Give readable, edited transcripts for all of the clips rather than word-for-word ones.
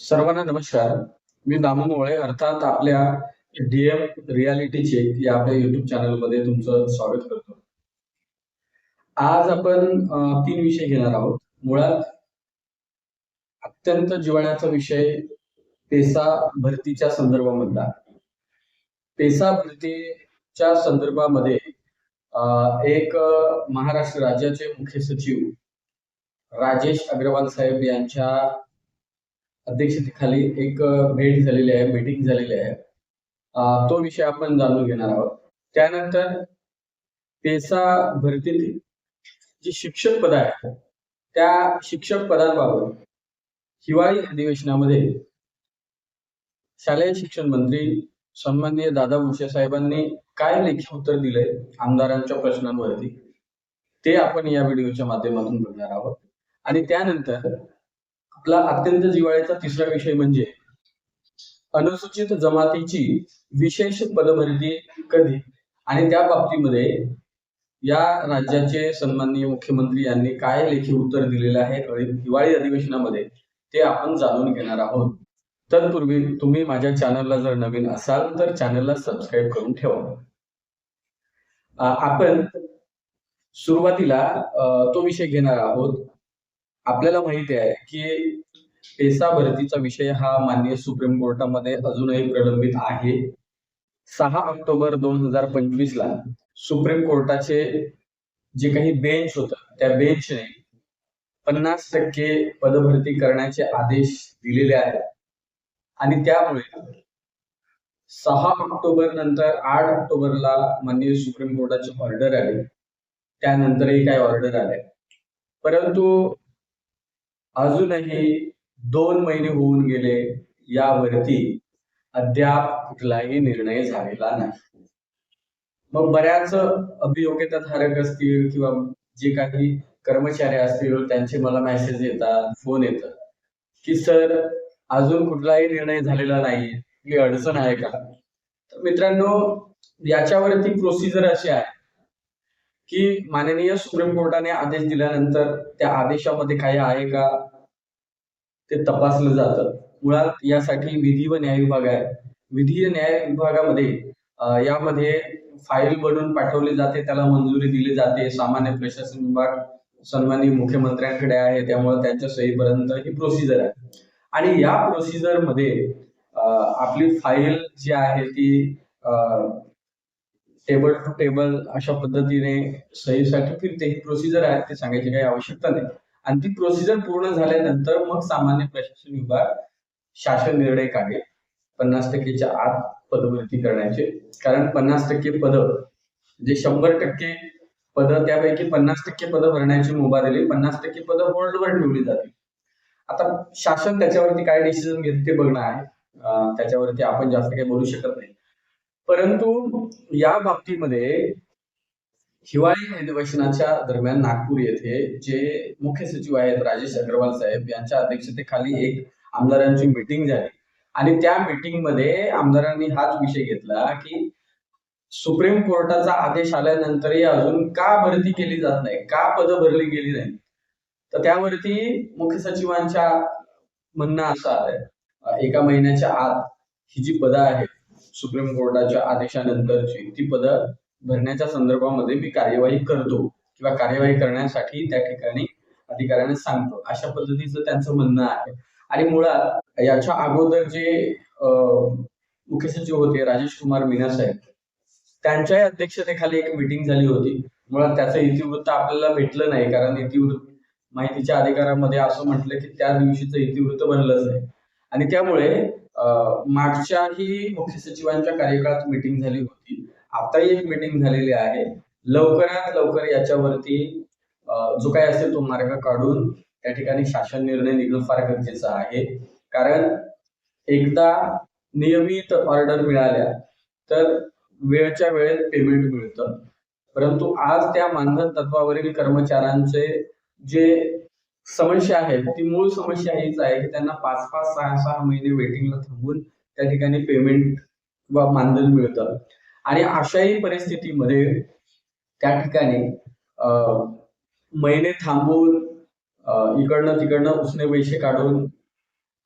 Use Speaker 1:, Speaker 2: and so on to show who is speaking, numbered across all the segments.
Speaker 1: सर्वांना नमस्कार. मी दामू मोळे अर्थात आपल्या डीएम रियालिटी चेक या आपल्या युट्यूब चॅनलमध्ये तुमचं स्वागत करतो. आज आपण 3 विषय घेणार आहोत. मुळात अत्यंत जिव्हाळ्याचा विषय पेसा भरतीच्या संदर्भामधला. पेसा भरतीच्या संदर्भामध्ये एक महाराष्ट्र राज्याचे मुख्य सचिव राजेश अग्रवाल साहेब यांच्या अध्यक्षतेखाली एक भेट झालेली आहे, मीटिंग झालेली आहे. तो विषय आपण जाणून घेणार आहोत. त्यानंतर पेसा भरतीतील जी शिक्षक पद आहेत त्या शिक्षक पदांबाबत हिवाळी अधिवेशनामध्ये शालेय शिक्षण मंत्री सन्माननीय दादा भुसे साहेबांनी काय लेखी उत्तर दिलंय आमदारांच्या प्रश्नांवरती ते आपण या व्हिडिओच्या माध्यमातून बघणार आहोत. आणि त्यानंतर आपला अत्यंत जिव्हाळ्याचा तिसरा विषय म्हणजे अनुसूचित जमातीची विशेष पदभरती कधी आणि त्या बाबतीमध्ये या राज्याचे सन्माननीय मुख्यमंत्री यांनी काय लेखी उत्तर दिलेलं आहे हिवाळी अधिवेशनामध्ये ते आपण जाणून घेणार आहोत. तत्पूर्वी तुम्ही माझ्या चॅनलला जर नवीन असाल तर चॅनलला सबस्क्राईब करून ठेवा. आपण सुरुवातीला तो विषय घेणार आहोत. आपल्याला माहिती आहे की पेसा भरतीचा विषय हा माननीय सुप्रीम कोर्टामध्ये अजूनही प्रलंबित आहे. 6 ऑक्टोबर 2025 ला सुप्रीम कोर्टाचे जे काही बेंच होतं त्या बेंचने 50% पदभरती करण्याचे आदेश दिलेले आहेत आणि त्यामुळे 6 ऑक्टोबर नंतर 8 ऑक्टोबरला माननीय सुप्रीम कोर्टाची ऑर्डर आली. त्यानंतरही काय ऑर्डर आले, परंतु अजूनही 2 महिने होऊन गेले, यावरती अद्याप कुठलाही निर्णय झालेला नाही. मग बऱ्याच अभियोग्यताधारक असतील किंवा जे काही कर्मचारी असतील त्यांचे मला मेसेज येतात, फोन येतात की सर अजून कुठलाही निर्णय झालेला नाही, ही अडचण आहे का? तर मित्रांनो, याच्यावरती प्रोसिजर अशी आहे की माननीय सुप्रीम कोर्टाने आदेश दिल्यानंतर त्या आदेशामध्ये काही आहे का ते तपासलं जातं. मुळात यासाठी विधी व न्याय विभाग आहे. विधी व न्याय विभागामध्ये यामध्ये फाईल बनवून पाठवली जाते, त्याला मंजुरी दिली जाते. सामान्य प्रशासन विभाग सन्माननीय मुख्यमंत्र्यांकडे आहे, त्यामुळे त्यांच्या सहीपर्यंत ही प्रोसिजर आहे. आणि या प्रोसिजर मध्ये आपली फाईल जी आहे ती टेबल टू टेबल अशा पद्धतीने सहीसाठी फिरते. ही प्रोसिजर आहे, ते सांगायची काही आवश्यकता नाही. आणि ती प्रोसिजर पूर्ण झाल्यानंतर मग सामान्य प्रशासन विभाग शासन निर्णय काढेल 50%च्या आत पदभरती करण्याचे. कारण 50% पद जे 100% पद, त्यापैकी 50% पद भरण्याची मुभा दिली, 50% पद होल्डवर ठेवली जातील. आता शासन त्याच्यावरती काय डिसिजन घेते ते बघणं आहे, त्याच्यावरती आपण जास्त काही बोलू शकत नाही. परंतु या बाबतीमध्ये हिवाळी अधिवेशनाच्या दरम्यान नागपूर येथे जे मुख्य सचिव आहेत राजेश अग्रवाल साहेब यांच्या अध्यक्षतेखाली एक आमदारांची मीटिंग झाली आणि त्या मीटिंग मध्ये आमदारांनी हाच विषय घेतला की सुप्रीम कोर्टाचा आदेश आल्यानंतरही अजून का भरती केली जात नाही, का पदं भरली गेली नाही. तर त्यावरती मुख्य सचिवांच्या म्हणणं असं आहे, 1 महिन्याच्या आत ही जी पदं आहेत सुप्रीम कोर्टाच्या आदेशानंतरची ती पदं भरण्याच्या संदर्भामध्ये मी कार्यवाही करतो किंवा कार्यवाही करण्यासाठी त्या ठिकाणी अधिकाऱ्यांना सांगतो, अशा पद्धतीचं त्यांचं म्हणणं आहे. आणि मुळात याच्या अगोदर जे मुख्य सचिव होते राजेश कुमार मीना साहेब, त्यांच्या अध्यक्षतेखाली एक मीटिंग झाली होती. मुळात त्याचं इतिवृत्त आपल्याला भेटलं नाही, कारण इतिवृत्त माहितीच्या अधिकारामध्ये असं म्हटलं की त्या दिवशीचं इतिवृत्त बनलंच नाही. आणि त्यामुळे मागच्याही मुख्य सचिवांच्या कार्यकाळात मीटिंग झाली होती, आताही एक मीटिंग झालेली आहे. लवकरात लवकर याच्यावरती जो काय असेल तो मार्ग काढून त्या ठिकाणी शासन निर्णय निघणं फार गरजेचं आहे. कारण एकदा नियमित ऑर्डर मिळाल्या तर वेळच्या वेळेत पेमेंट मिळतं, परंतु आज त्या मानधन तत्वावरील कर्मचाऱ्यांचे जे समस्या आहे ती मूळ समस्या हीच आहे की त्यांना 5-5, 6-6 महिने वेटिंगला थांबून त्या ठिकाणी पेमेंट किंवा मानधन मिळतं. आणि अशाही परिस्थितीमध्ये त्या ठिकाणी महिने थांबून इकडनं तिकडनं उसने पैसे काढून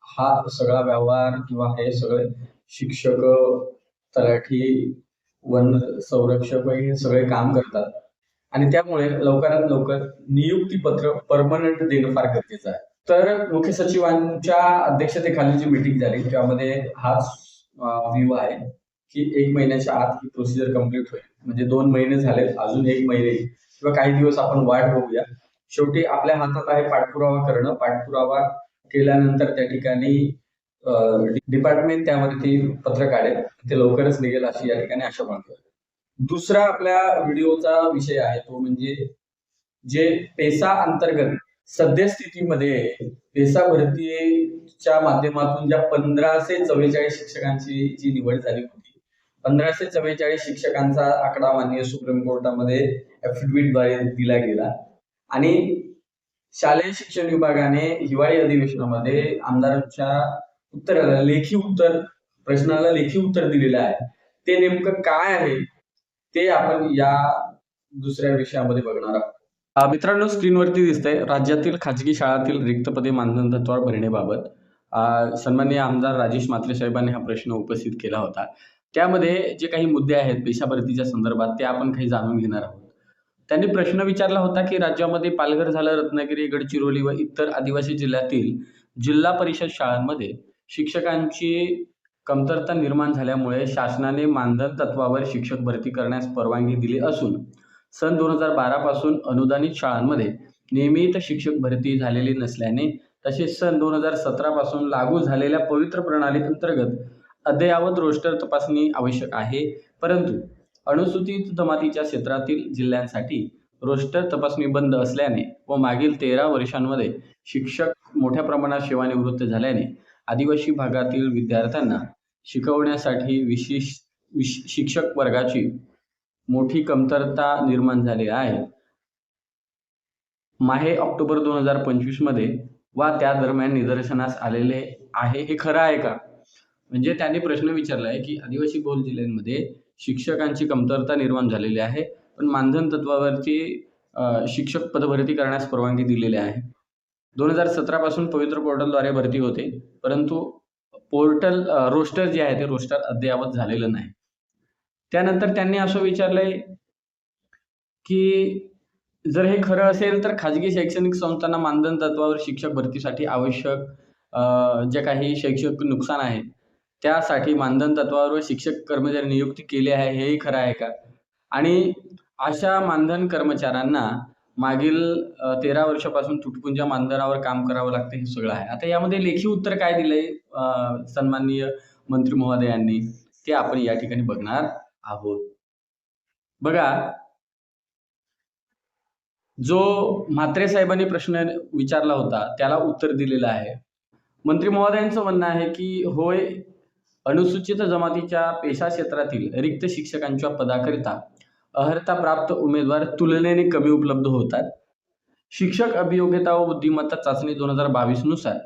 Speaker 1: हा सगळा व्यवहार किंवा हे सगळे शिक्षक, तलाठी, वन संरक्षक हे सगळे काम करतात आणि त्यामुळे लवकरात लवकर नियुक्तीपत्र परमनंट देणं फार गरजेचं आहे. तर मुख्य सचिवांच्या अध्यक्षतेखाली जी मीटिंग झाली त्यामध्ये हाच व्ह्यू आहे की 1 महिन्याच्या आत ही प्रोसिजर कंप्लीट होईल. म्हणजे 2 महिने झाले, अजून 1 महिने किंवा काही दिवस आपण वाट बघूया. शेवटी आपल्या हातात आहे पाठपुरावा करणं. पाठपुरावा केल्यानंतर त्या ठिकाणी डिपार्टमेंट त्यावरती पत्र काढेल. ते लवकरच निघेल अशी या ठिकाणी आशा बाळगतो. दुसरा आपल्या व्हिडिओचा विषय आहे तो म्हणजे जे पेसा अंतर्गत सद्यस्थितीमध्ये पेसा भरतीच्या माध्यमातून ज्या 1544 शिक्षकांची जी निवड झाली होती, 1544 शिक्षकांचा आकडा माननीय सुप्रीम कोर्टामध्ये ऍफिडेव्हिटद्वारे दिला गेला आणि शालेय शिक्षण विभागाने हिवाळी अधिवेशनामध्ये आमदारांच्या उत्तराला लेखी उत्तर प्रश्नाला लेखी उत्तर दिलेलं आहे. ते नेमकं काय आहे ते आपण या दुसऱ्या विषयामध्ये बघणार आहोत. मित्रांनो, स्क्रीनवरती दिसतंय राज्यातील खाजगी शाळांतील रिक्त पदे मानधन तत्त्वावर भरण्याबाबत सन्माननीय आमदार राजेश म्हात्रे साहेबांनी हा प्रश्न उपस्थित केला होता. त्यामध्ये जे काही मुद्दे आहेत पेशा भरतीच्या संदर्भात ते आपण काही जाणून घेणार आहोत. त्यांनी प्रश्न विचारला होता की राज्यामध्ये पालघर झालं, रत्नागिरी, गडचिरोली व इतर आदिवासी जिल्ह्यातील जिल्हा परिषद शाळांमध्ये शिक्षकांची कमतरता निर्माण झाल्यामुळे शासनाने मानधन तत्त्वावर शिक्षक भरती करण्यास परवानगी दिली असून सन 2012 पासून अनुदानित शाळांमध्ये नियमित शिक्षक भरती झालेली नसल्याने तसेच सन 2017 पासून लागू झालेल्या पवित्र प्रणाली अंतर्गत अद्ययावत रोस्टर तपासणी आवश्यक आहे. परंतु अनुसूचित जमातीच्या क्षेत्रातील जिल्ह्यांसाठी रोस्टर तपासणी बंद असल्याने व मागील 13 वर्षांमध्ये शिक्षक मोठ्या प्रमाणात सेवानिवृत्त झाल्याने आदिवासी भागातील विद्यार्थ्यांना शिकवण्यासाठी विशेष शिक्षक वर्गाची मोठी कमतरता निर्माण झाली आहे. माहे ऑक्टोबर 2025 मध्ये वा त्या दरम्यान निदर्शनास आलेले आहे. हे खरं आहे का? म्हणजे त्यांनी प्रश्न विचारला आहे की आदिवासी बहुल जिल्ह्यांमध्ये शिक्षकांची कमतरता निर्माण झालेली आहे, पण मानधन तत्वावरती शिक्षक पदभरती करण्यास परवानगी दिलेली आहे. 2017 पासून पवित्र पोर्टलद्वारे भरती होते, परंतु पोर्टल रोस्टर जे आहे ते रोस्टर अद्ययावत झालेलं नाही. त्यानंतर त्यांनी असं विचारलंय की जर हे खरं असेल तर खाजगी शैक्षणिक संस्थांना मानधन तत्वावर शिक्षक भरतीसाठी आवश्यक जे काही शैक्षणिक नुकसान आहे त्यासाठी मानधन तत्वावर शिक्षक कर्मचारी नियुक्ती केली आहे, हेही खरं आहे का? आणि अशा मानधन कर्मचाऱ्यांना मागील 13 वर्षापासून तुटपुंज्या मानधनावर काम करावं लागतं, हे सगळं आहे. आता यामध्ये लेखी उत्तर काय दिलंय सन्माननीय मंत्री महोदयांनी ते आपण या ठिकाणी बघणार आहोत. बघा, जो म्हात्रे साहेबांनी प्रश्न विचारला होता त्याला उत्तर दिलेलं आहे. मंत्री महोदयांचं म्हणणं आहे की होय, अनुसूचित जमातीच्या पेशा क्षेत्रातील रिक्त शिक्षकांच्या पदाकरिता अर्हता प्राप्त उमेदवार तुलनेने कमी उपलब्ध होतात. शिक्षक अभियोग्यता व बुद्धिमत्ता चाचणी 2022 नुसार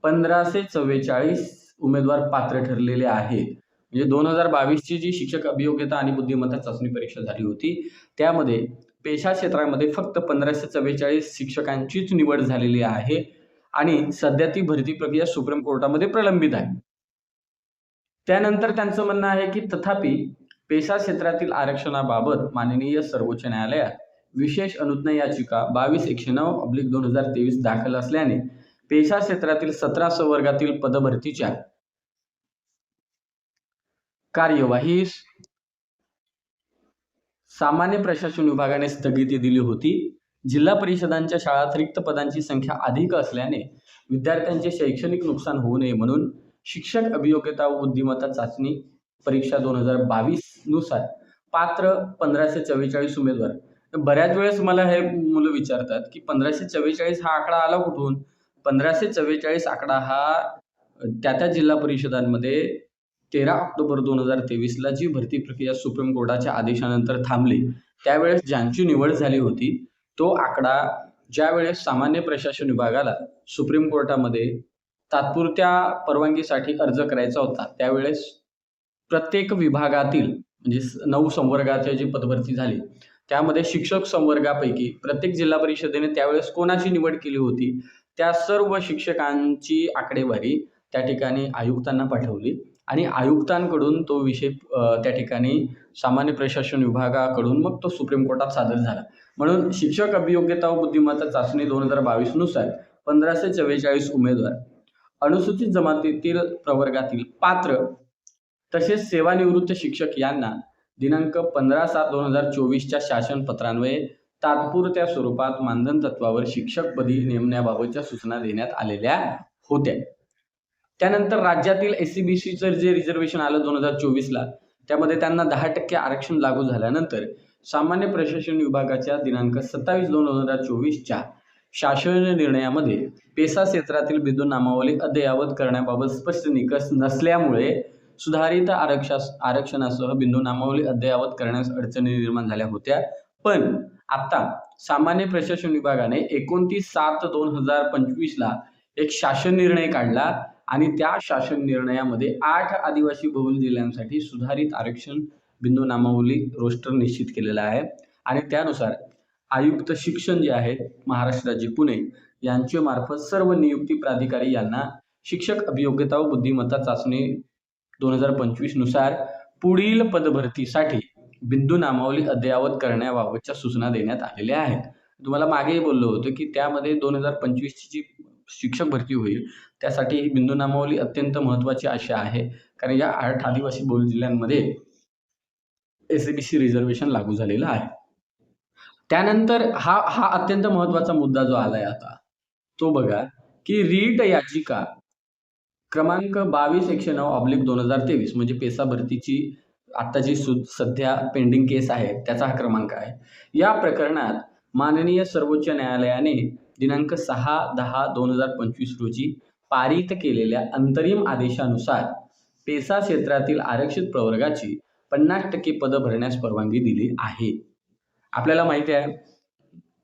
Speaker 1: 1544 उमेदवार पात्र ठरलेले आहेत. म्हणजे 2022 ची जी शिक्षक अभियोग्यता आणि बुद्धिमत्ता चाचणी परीक्षा झाली होती त्यामध्ये पेशा क्षेत्रामध्ये फक्त 1544 शिक्षकांचीच निवड झालेली आहे आणि सध्या ती भरती प्रक्रिया सुप्रीम कोर्टामध्ये प्रलंबित आहे. त्यानंतर त्यांचं म्हणणं आहे की तथापि पेशा क्षेत्रातील आरक्षणाबाबत माननीय सर्वोच्च न्यायालयात विशेष अनुज्ञा याचिका 22/109/2023 दाखल असल्याने पेशा क्षेत्रातील 17 संवर्गातील पदभरतीच्या कार्यवाहीस सामान्य प्रशासन विभागाने स्थगिती दिली होती. जिल्हा परिषदांच्या शाळात रिक्त पदांची संख्या अधिक असल्याने विद्यार्थ्यांचे शैक्षणिक नुकसान होऊ नये म्हणून शिक्षक अभियोग्यता व बुद्धिमत्ता चाचणी परीक्षा 2022 नुसार पात्र 1544 उमेदवार. बऱ्याच वेळेस मला हे मुलं विचारतात की 1544 हा आकडा आला कुठून? 1544 आकडा हा त्या जिल्हा परिषदांमध्ये 13 ऑक्टोबर 2023 ला जी भरती प्रक्रिया सुप्रीम कोर्टाच्या आदेशानंतर थांबली त्यावेळेस ज्यांची निवड झाली होती तो आकडा ज्यावेळेस सामान्य प्रशासन विभागाला सुप्रीम कोर्टामध्ये तात्पुरत्या परवानगीसाठी अर्ज करायचा होता त्यावेळेस प्रत्येक विभागातील म्हणजे 9 संवर्गाची जी पदभरती झाली त्यामध्ये शिक्षक संवर्गापैकी प्रत्येक जिल्हा परिषदेने त्यावेळेस कोणाची निवड केली होती त्या सर्व शिक्षकांची आकडेवारी त्या ठिकाणी आयुक्तांना पाठवली आणि आयुक्तांकडून तो विषय त्या ठिकाणी सामान्य प्रशासन विभागाकडून मग तो सुप्रीम कोर्टात सादर झाला. म्हणून शिक्षक अभियोग्यता व बुद्धिमत्ता चाचणी 2022 नुसार 1544 उमेदवार अनुसूचित जमातीतील प्रवर्गातील पात्र तसेच सेवानिवृत्त शिक्षक यांना दिनांक 15/7/2024च्या शासन पत्रान्वये तात्पुरत्या स्वरूपात मानधन तत्वावर शिक्षकपदी नेमण्याबाबतच्या सूचना देण्यात आलेल्या होत्या. त्यानंतर राज्यातील SC-BCचं जे रिझर्वेशन आलं 2024ला, त्यामध्ये त्यांना 10% आरक्षण लागू झाल्यानंतर सामान्य प्रशासन विभागाच्या दिनांक 27/2/2024च्या शासन निर्णयामध्ये पेसा क्षेत्रातील बिंदू नामावली अद्ययावत करण्याबाबत स्पष्ट निकष नसल्यामुळे सुधारित आरक्षणासह बिंदू नामावली अद्ययावत करण्यास अडचणी निर्माण झाल्या होत्या. पण आता सामान्य प्रशासन विभागाने 29/7/2025ला एक शासन निर्णय काढला आणि त्या शासन निर्णयामध्ये 8 आदिवासी बहुल जिल्ह्यांसाठी सुधारित आरक्षण बिंदू नामावली रोस्टर निश्चित केलेला आहे आणि त्यानुसार आयुक्त शिक्षण जे आहेत महाराष्ट्र राज्य पुणे यांच्या मार्फत सर्व नियुक्ती प्राधिकारी यांना शिक्षक अभियोग्यता व बुद्धिमत्ता चाचणी 2025 नुसार पुढील पदभरतीसाठी बिंदू नामावली अद्ययावत करण्याबाबतच्या सूचना देण्यात आलेल्या आहेत. तुम्हाला मागेही बोललो होतो की त्यामध्ये 2025ची जी शिक्षक भरती होईल त्यासाठी ही बिंदू नामावली अत्यंत महत्त्वाची अशी आहे, कारण या 8 आदिवासी बहुल जिल्ह्यांमध्ये SC-BC रिझर्वेशन लागू झालेलं आहे. त्यानंतर हा अत्यंत महत्त्वाचा मुद्दा जो आलाय आता तो बघा की रीट याचिका क्रमांक 22/9/2023 म्हणजे पेसा भरतीची आता जी सध्या पेंडिंग केस आहे त्याचा हा क्रमांक आहे. या प्रकरणात माननीय सर्वोच्च न्यायालयाने दिनांक 6/10/2025 रोजी पारित केलेल्या अंतरिम आदेशानुसार पेसा क्षेत्रातील आरक्षित प्रवर्गाची 50% पदं भरण्यास परवानगी दिली आहे. आपल्याला माहिती आहे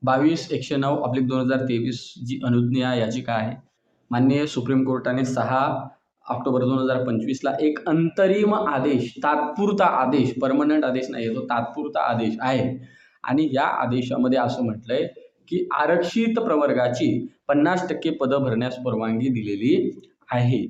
Speaker 1: 22/9/2023 जी अनुज्ञा याचिका आहे माननीय सुप्रीम कोर्टाने 6 ऑक्टोबर 2025ला एक अंतरिम आदेश, तात्पुरता आदेश, परमनंट आदेश नाही, तो तात्पुरता आदेश आहे आणि या आदेशामध्ये असं म्हटलंय की आरक्षित प्रवर्गाची 50% पदं भरण्यास परवानगी दिलेली आहे.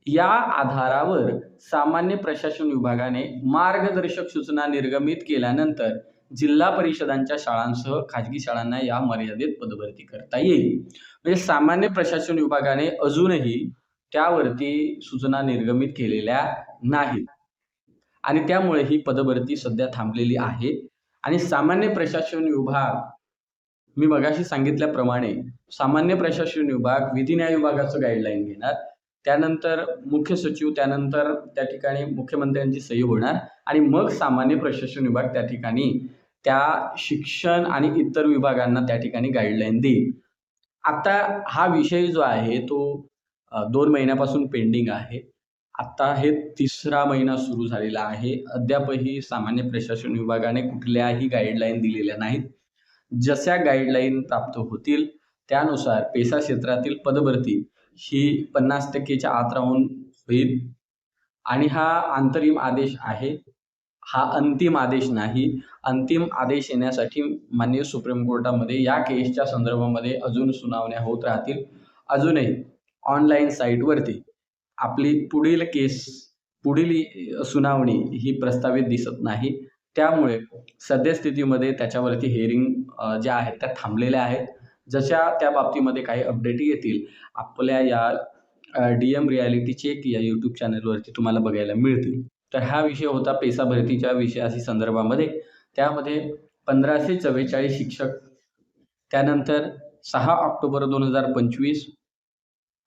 Speaker 1: या आधारावर सामान्य प्रशासन विभागाने मार्गदर्शक सूचना निर्गमित केल्यानंतर जिल्हा परिषदांच्या शाळांसह खाजगी शाळांना या मर्यादेत पदभरती करता येईल. म्हणजे सामान्य प्रशासन विभागाने अजूनही त्यावरती सूचना निर्गमित केलेल्या नाहीत आणि त्यामुळे ही पदभरती सध्या थांबलेली आहे. आणि सामान्य प्रशासन विभाग मी मगाशी सांगितल्याप्रमाणे सामान्य प्रशासन विभाग विधी न्याय विभागाचं गाईडलाईन घेणार, त्यानंतर मुख्य सचिव, त्यानंतर त्या ठिकाणी मुख्यमंत्र्यांची सही होणार आणि मग सामान्य प्रशासन विभाग त्या ठिकाणी त्या शिक्षण आणि इतर विभागांना त्या ठिकाणी गाईडलाईन देईल. आता हा विषय जो आहे तो 2 महिन्यापासून पेंडिंग आहे. आता हे 3रा महिना सुरू झालेला आहे. अद्यापही सामान्य प्रशासन विभागाने कुठल्याही गाईडलाईन दिलेल्या नाहीत. जशा गाईडलाईन प्राप्त होतील त्यानुसार पेसा क्षेत्रातील पदभरती ही 50%च्या आत राहून होईल आणि हा अंतरिम आदेश आहे, हा अंतिम आदेश नाही. अंतिम आदेश येण्यासाठी माननीय सुप्रीम कोर्टामध्ये या केसच्या संदर्भामध्ये अजून सुनावण्या होत राहतील. अजूनही ऑनलाईन साईटवरती आपली पुढील सुनावणी ही प्रस्तावित दिसत नाही. त्यामुळे सद्यस्थितीमध्ये त्याच्यावरती हेअरिंग ज्या आहेत त्या थांबलेल्या आहेत. जशा त्या बाबतीमध्ये काही अपडेट येतील आपल्या या DM रियालिटी चेक या यूट्यूब चॅनलवरती तुम्हाला बघायला मिळतील. तर हा विषय होता पेसा भरतीच्या विषयाशी संदर्भामध्ये. त्यामध्ये 1544 शिक्षक, त्यानंतर 6 ऑक्टोबर 2025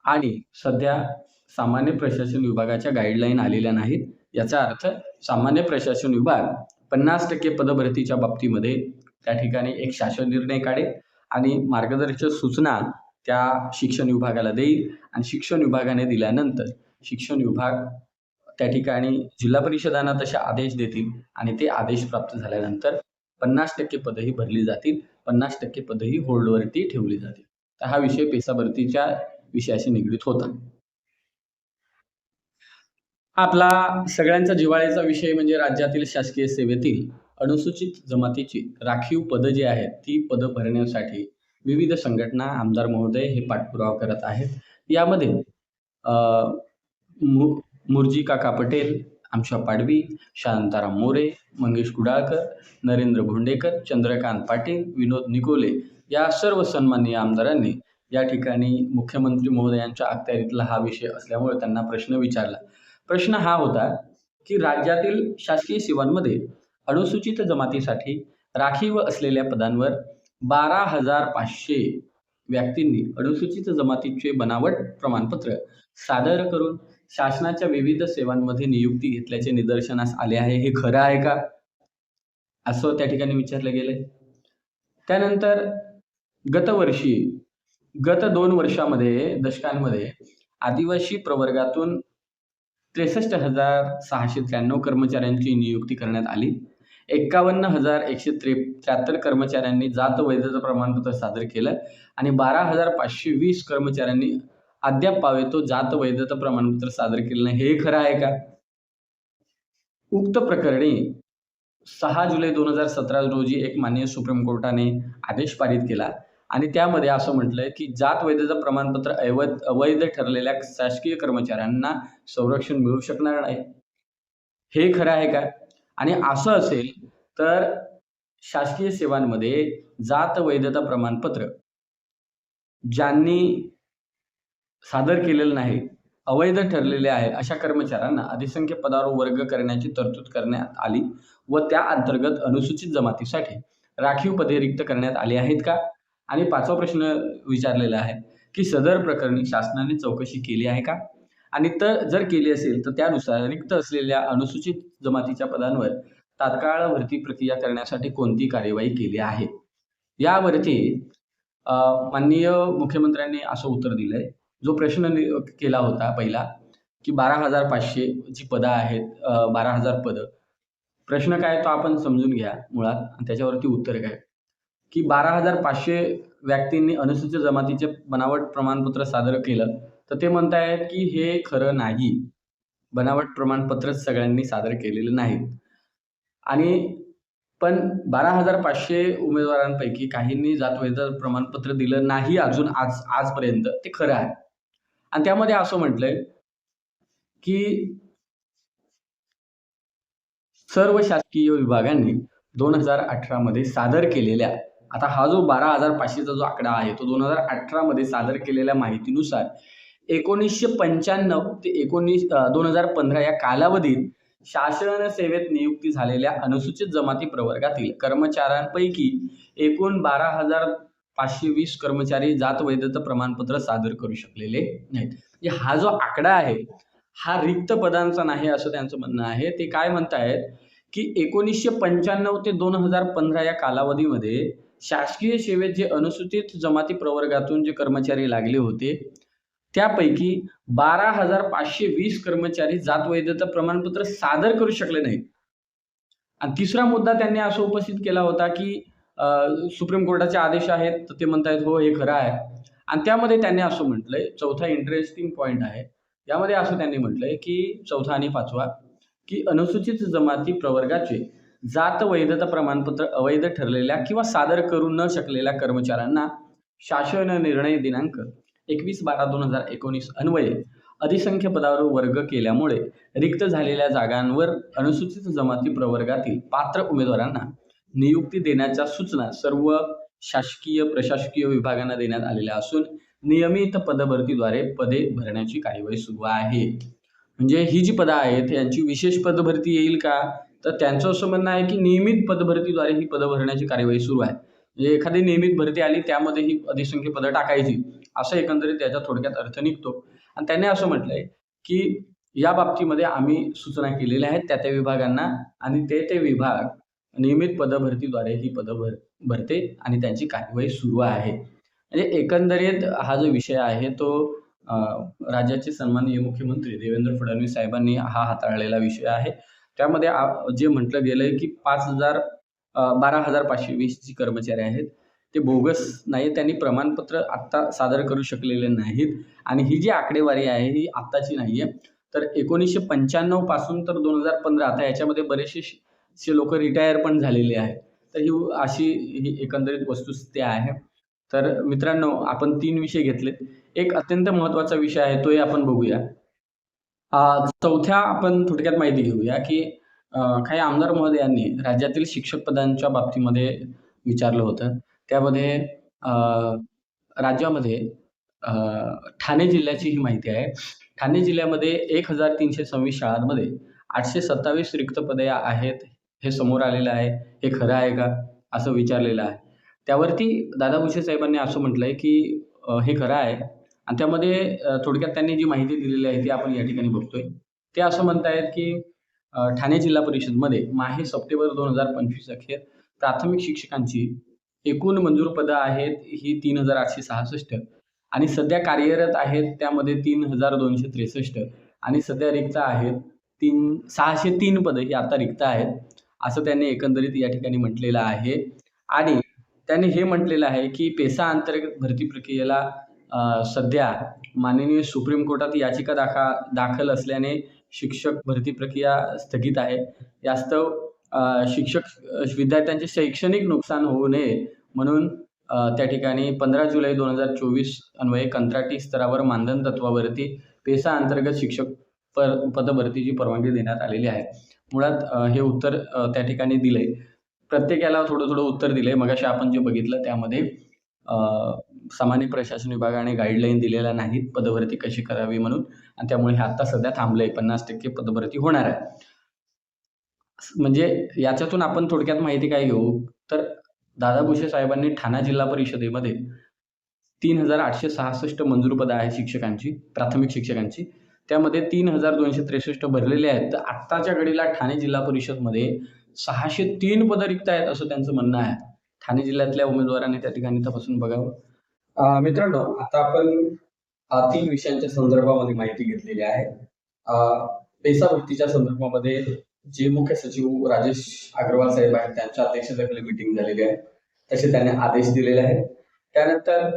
Speaker 1: आणि सध्या सामान्य प्रशासन विभागाच्या गाईडलाईन आलेल्या नाहीत. याचा अर्थ सामान्य प्रशासन विभाग 50% पदभरतीच्या बाबतीमध्ये त्या ठिकाणी एक शासन निर्णय काढेल आणि मार्गदर्शक सूचना त्या शिक्षण विभागाला देईल आणि शिक्षण विभागाने दिल्यानंतर शिक्षण विभाग त्या ठिकाणी जिल्हा परिषदांना तसे आदेश देतील आणि ते आदेश प्राप्त झाल्यानंतर 50% पदही भरली जातील, 50% पदही होल्डवरती ठेवली जातील. तर हा विषय पेसा भरतीच्या विषयाशी निगडीत होता. आपला सगळ्यांचा जिव्हाळ्याचा विषय म्हणजे राज्यातील शासकीय सेवेतील अनुसूचित जमातीची राखीव पदं जी आहेत ती पदं भरण्यासाठी विविध संघटना, आमदार महोदय हे पाठपुरावा करत आहेत. यामध्ये मुरजी काका पटेल, आमच्या पाडवी, शांताराम मोरे, मंगेश कुडाळकर, नरेंद्र भोंडेकर, चंद्रकांत पाटील, विनोद निकोले या सर्व सन्माननीय आमदारांनी या ठिकाणी मुख्यमंत्री महोदयांच्या अखत्यारीतला हा विषय असल्यामुळे त्यांना प्रश्न विचारला. प्रश्न हा होता की राज्यातील शासकीय सेवांमध्ये अनुसूचित जमातीसाठी राखीव असलेल्या पदांवर 12,500 व्यक्तींनी अनुसूचित जमातीचे बनावट प्रमाणपत्र सादर करून शासनाच्या विविध सेवांमध्ये नियुक्ती घेतल्याचे निदर्शनास आले आहे. हे खरं आहे का, असं त्या ठिकाणी विचारलं गेलंय. त्यानंतर गत 2 वर्षामध्ये दशकांमध्ये आदिवासी प्रवर्गातून 63,693 कर्मचाऱ्यांची नियुक्ती करण्यात आली. 51,173 कर्मचाऱ्यांनी जात वैधता प्रमाणपत्र सादर केलं आणि 12,520 कर्मचाऱ्यांनी अद्याप पावेतो जात वैधता प्रमाणपत्र सादर केलं नाही. हे खरं आहे का? उक्त प्रकरणी 6 जुलै 2017 रोजी एक माननीय सुप्रीम कोर्टाने आदेश पारित केला आणि त्यामध्ये असं म्हटलंय की जात वैधता प्रमाणपत्र अवैध ठरलेल्या शासकीय कर्मचाऱ्यांना संरक्षण मिळू शकणार नाही. हे खरं आहे का? आणि असं असेल तर शासकीय सेवांमध्ये जात वैधता प्रमाणपत्र ज्यांनी सादर केलेलं नाही, अवैध ठरलेले आहेत अशा कर्मचाऱ्यांना अधिसंख्य पदावर वर्ग करण्याची तरतूद करण्यात आली व त्या अंतर्गत अनुसूचित जमातीसाठी राखीव पदे रिक्त करण्यात आली आहेत का? आणि 5वा प्रश्न विचारलेला आहे की सदर प्रकरणी शासनाने चौकशी केली आहे का? आणि जर केली असेल तर त्यानुसार रिक्त असलेल्या अनुसूचित जमातीच्या पदांवर तात्काळ भरती प्रक्रिया करण्यासाठी कोणती कार्यवाही केली आहे? यावरती माननीय मुख्यमंत्र्यांनी असं उत्तर दिलंय. जो प्रश्न केला होता पहिला की 12,500 जी पदं आहेत, 12,000 पदं. प्रश्न काय तो आपण समजून घ्या मुळात आणि त्याच्यावरती उत्तर काय की 12,500 व्यक्तींनी अनुसूचित जमातीचे बनावट प्रमाणपत्र सादर केलं तर ते म्हणतायत की हे खरं नाही. बनावट प्रमाणपत्रच सगळ्यांनी सादर केलेलं नाही. आणि पण 12,500 उमेदवारांपैकी काहींनी जात वैधता प्रमाणपत्र दिलं नाही अजून आजपर्यंत. ते खरं आहे. आणि त्यामध्ये असं म्हटलंय की सर्व शासकीय विभागांनी 2018 मध्ये सादर केलेल्या, आता हा जो 12,500चा जो आकडा आहे तो 2018 मध्ये सादर केलेल्या माहितीनुसार 1995 ते 2015 या कालावधीत शासन सेवेत नियुक्ती झालेल्या अनुसूचित जमाती प्रवर्गातील कर्मचाऱ्यांपैकी एकूण 12,520 कर्मचारी जात वैधता प्रमाणपत्र सादर करू शकलेले नाहीत. म्हणजे हा जो आकडा आहे हा रिक्त पदांचा नाही असं त्यांचं म्हणणं आहे. ते काय म्हणतायत की 1995 ते 2015 या कालावधीमध्ये शासकीय सेवेत जे अनुसूचित जमाती प्रवर्गातून जे कर्मचारी लागले होते त्यापैकी 12,520 कर्मचारी जात वैधता प्रमाणपत्र सादर करू शकले नाहीत. आणि तिसरा मुद्दा त्यांनी असं उपस्थित केला होता की सुप्रीम कोर्टाचे आदेश आहेत तर ते म्हणतायत हो हे खरं आहे. आणि त्यामध्ये त्यांनी असं म्हटलंय, चौथा इंटरेस्टिंग पॉईंट आहे यामध्ये असं त्यांनी म्हटलंय की चौथा आणि 5वा की अनुसूचित जमाती प्रवर्गाचे जात वैधता प्रमाणपत्र अवैध ठरलेल्या किंवा सादर करू न शकलेल्या कर्मचाऱ्यांना शासन निर्णय दिनांक 21/12/2019 अन्वये अधिसंख्य पदावर वर्ग केल्यामुळे रिक्त झालेल्या जागांवर अनुसूचित जमाती प्रवर्गातील पात्र उमेदवारांना नियुक्ती देण्याच्या सूचना सर्व शासकीय प्रशासकीय विभागांना देण्यात आलेल्या असून नियमित पदभरतीद्वारे पदे भरण्याची कार्यवाही सुरू आहे. म्हणजे ही जी पदं आहेत यांची विशेष पदभरती येईल का, तर त्यांचं असं म्हणणं आहे की नियमित पदभरतीद्वारे ही पदं भरण्याची कार्यवाही सुरू आहे. म्हणजे एखादी नियमित भरती आली त्यामध्ये ही अधिसंख्य पदं टाकायची असं एकंदरीत त्याचा थोडक्यात अर्थ निघतो. आणि त्यांनी असं म्हटलंय की या बाबतीमध्ये आम्ही सूचना केलेल्या आहेत त्या विभागांना आणि ते विभाग नियमित पदभरतीद्वारे ही पदं भरते आणि त्यांची कार्यवाही सुरू आहे. म्हणजे एकंदरीत हा जो विषय आहे तो राज्याचे सन्माननीय मुख्यमंत्री देवेंद्र फडणवीस साहेबांनी हा हाताळलेला विषय आहे. त्यामध्ये जे म्हटलं गेलंय की 12,520 जी कर्मचारी आहेत ते बोगस नाही, त्यांनी प्रमाणपत्र आत्ता सादर करू शकलेले नाहीत. आणि ही जी आकडेवारी आहे ही आत्ताची नाही आहे, तर 1995 पासून तर 2015 आता याच्यामध्ये बरेचसे लोक रिटायर पण झालेले आहेत. तर ही एकंदरीत वस्तुस्थिती आहे. तर मित्रांनो आपण 3 विषय घेतलेत. एक अत्यंत महत्त्वाचा विषय आहे तोही आपण बघूया. चौथ्या आपण थोडक्यात माहिती घेऊया, की काही आमदार महोदयांनी राज्यातील शिक्षक पदांच्या बाबतीमध्ये विचारलं होतं. त्यामध्ये अ, राज्यामध्ये अ, ठाणे जिल्ह्याची ही माहिती आहे. ठाणे जिल्ह्यामध्ये 1326 शाळांमध्ये 827 रिक्त पदे आहेत, हे समोर आलेलं आहे. हे खरं आहे का? असं विचारलेलं आहे. त्यावरती दादा भुसे साहेबांनी असं म्हटलंय, की हे खरं आहे आणि त्यामध्ये थोडक्यात त्यांनी जी माहिती दिलेली आहे ती आपण या ठिकाणी बघतोय. ते असं म्हणतायत, की ठाणे जिल्हा परिषदमध्ये माहे सप्टेंबर 2025 अखेर प्राथमिक शिक्षकांची एकूण मंजूर पदं आहेत ही 3,866 आणि सध्या कार्यरत आहेत त्यामध्ये 3,263 आणि सध्या रिक्त आहेत 603 पदं ही आता रिक्त आहेत, असं त्यांनी एकंदरीत या ठिकाणी म्हटलेलं आहे. आणि त्यांनी हे म्हटलेलं आहे, की पेसा अंतर्गत भरती प्रक्रियेला सध्या माननीय सुप्रीम कोर्टात याचिका दाखल असल्याने शिक्षक भरती प्रक्रिया स्थगित आहे. यास्तव विद्यार्थ्यांचे शैक्षणिक नुकसान होऊ नये म्हणून त्या ठिकाणी 15 जुलै 2024 अन्वये कंत्राटी स्तरावर मानधन तत्वावरती पेसा अंतर्गत शिक्षक पदभरतीची परवानगी देण्यात आलेली आहे. मुळात हे उत्तर त्या ठिकाणी दिलंय. प्रत्येकाला थोडं-थोडं उत्तर दिलंय. मगाशी आपण जे बघितलं त्यामध्ये अ, सामान्य प्रशासन विभागाने गाईडलाईन दिलेल्या नाहीत पदभरती कशी करावी म्हणून आणि त्यामुळे हे आता सध्या थांबलंय. 50% पदभरती होणार आहे. म्हणजे याच्यातून आपण थोडक्यात माहिती काय घेऊ, तर दादा भुसे साहेबांनी ठाणा जिल्हा परिषदेमध्ये 3,866 मंजूर पदं आहेत शिक्षकांची, प्राथमिक शिक्षकांची. त्यामध्ये 3,263 भरलेले आहेत. तर आत्ताच्या घडीला ठाणे जिल्हा परिषदमध्ये 603 पदं रिक्त आहेत असं त्यांचं म्हणणं आहे. ठाणे जिल्ह्यातल्या उमेदवारांनी त्या ठिकाणी तपासून बघावं. मित्रांनो, आता आपण 3 विषयांच्या संदर्भामध्ये माहिती घेतलेली आहे. पेसा भरतीच्या संदर्भामध्ये जे मुख्य सचिव राजेश अग्रवाल साहेब आहेत त्यांच्या अध्यक्षतेखाली मीटिंग झालेली आहे. तसे त्याने आदेश दिलेले आहेत. त्यानंतर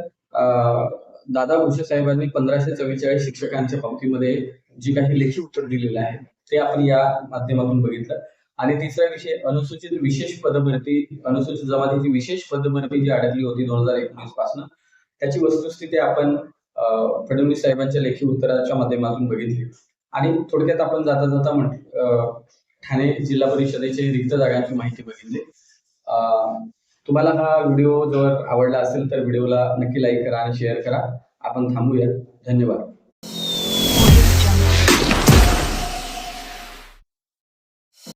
Speaker 1: दादा भुसे साहेबांनी 1544 शिक्षकांच्या बाबतीमध्ये जी काही लेखी उत्तर दिलेलं आहे ते आपण या माध्यमातून बघितलं. आणि तिसरा विषय अनुसूचित विशेष पदभरती, अनुसूचित जमातीची विशेष पदभरती जी अडकली होती 2019 पासून त्याची वस्तुस्थिती आपण फडणवीस साहेबांच्या लेखी उत्तराच्या माध्यमातून बघितली. आणि थोडक्यात आपण जाता जाता ठाणे जिल्हा परिषदेचे रिक्त जागांची माहिती बघितली. तुम्हाला हा व्हिडिओ जर आवडला असेल तर व्हिडिओला नक्की लाईक करा आणि शेअर करा. आपण थांबूया. धन्यवाद.